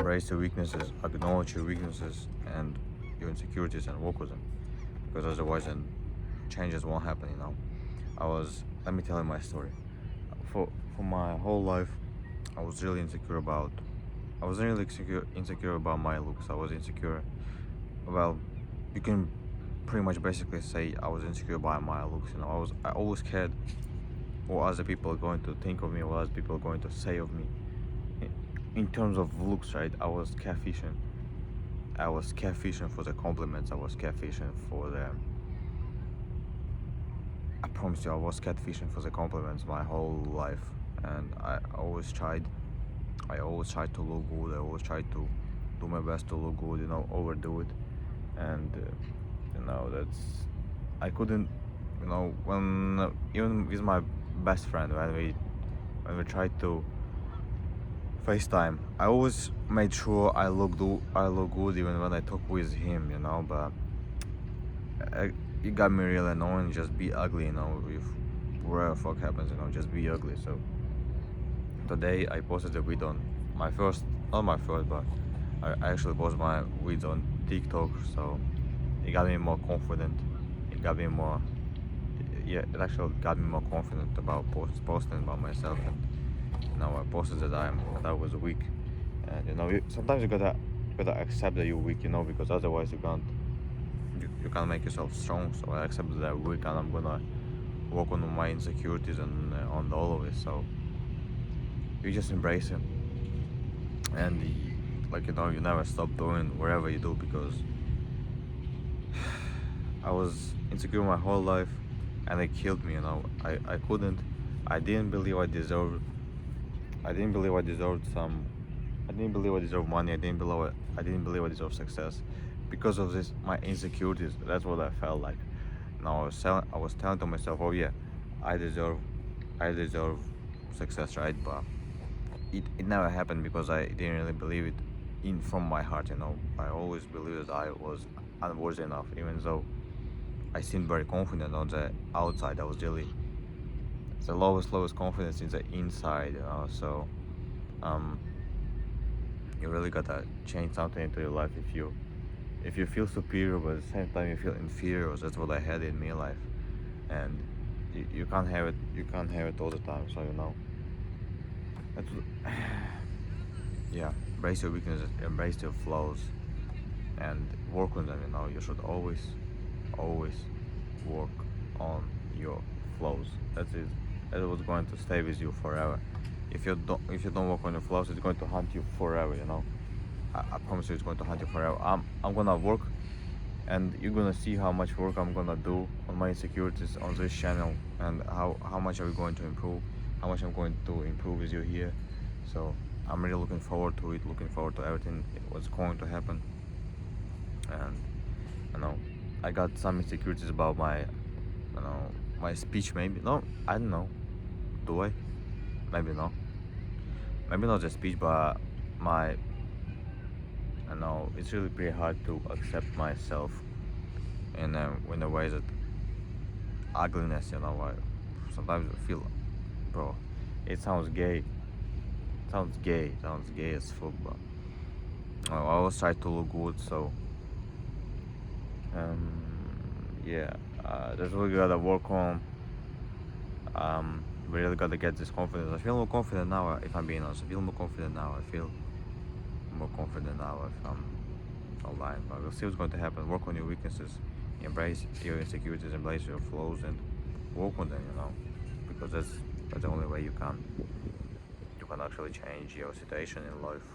embrace your weaknesses, acknowledge your weaknesses and your insecurities and work with them. Because otherwise then changes won't happen, you know. Let me tell you my story. For my whole life I was really insecure about my looks. I was insecure, well, you can pretty much basically say I was insecure by my looks, you know. I always cared what other people are going to think of me, what other people are going to say of me. In terms of looks, right, I was catfishing. I was catfishing for the compliments. I was catfishing for the. I promise you, I was catfishing for the compliments my whole life, and I always tried. I always tried to look good. I always tried to do my best to look good. You know, overdo it, and you know that's. I couldn't. You know, when even with my best friend when we tried to FaceTime, I always made sure I look good even when I talk with him, you know. But it got me really annoying. Just be ugly, you know. If whatever fuck happens, you know, just be ugly. So today I posted a video on my first, not my first, but I actually posted my videos on TikTok. So it got me more confident. It got me more, yeah, it actually got me more confident about posting about myself. And you know, I posted that I was weak, and you know, sometimes you gotta accept that you're weak, you know, because otherwise you can't make yourself strong. So I accepted that I'm weak, and I'm gonna work on my insecurities and on all of it. So you just embrace it, and like, you know, you never stop doing whatever you do, because I was insecure my whole life, and it killed me. You know, I couldn't. I didn't believe I deserved. I didn't believe I deserved some. I didn't believe I deserved money. I didn't believe I deserved success, because of this my insecurities. That's what I felt like. Now I was telling to myself, oh yeah, I deserve, I deserve success, right? But it never happened, because I didn't really believe it in from my heart. You know, I always believed that I was unworthy enough, even though I seemed very confident on the outside. I was really the lowest confidence in the inside. You know, so um, you really gotta change something into your life if you feel superior, but at the same time you feel inferior. That's what I had in my life, and you can't have it. You can't have it all the time. So you know, that's yeah. Embrace your weaknesses, embrace your flaws, and work on them. You know, you should always work on your flaws. That is what's going to stay with you forever. If you don't work on your flaws, it's going to haunt you forever. You know, I promise you, it's going to haunt you forever. I'm gonna work, and you're gonna see how much work I'm gonna do on my insecurities on this channel, and how much are we going to improve, how much I'm going to improve with you here. So I'm really looking forward to it, looking forward to everything what's going to happen. And you know, I got some insecurities about my, you know, my speech. Maybe no, I don't know. Do I? Maybe no. Maybe not the speech, but my. I know it's really pretty hard to accept myself in a way that ugliness. You know, I sometimes I feel, bro. It sounds gay. It sounds gay. It sounds gay as fuck, but I always try to look good. So yeah, that's what we gotta work on. We really gotta get this confidence. I feel more confident now, if I'm being honest. I feel more confident now. I feel more confident now if I'm online. But we'll see what's going to happen. Work on your weaknesses, embrace your insecurities, embrace your flaws, and work on them. You know, because that's the only way you can actually change your situation in life.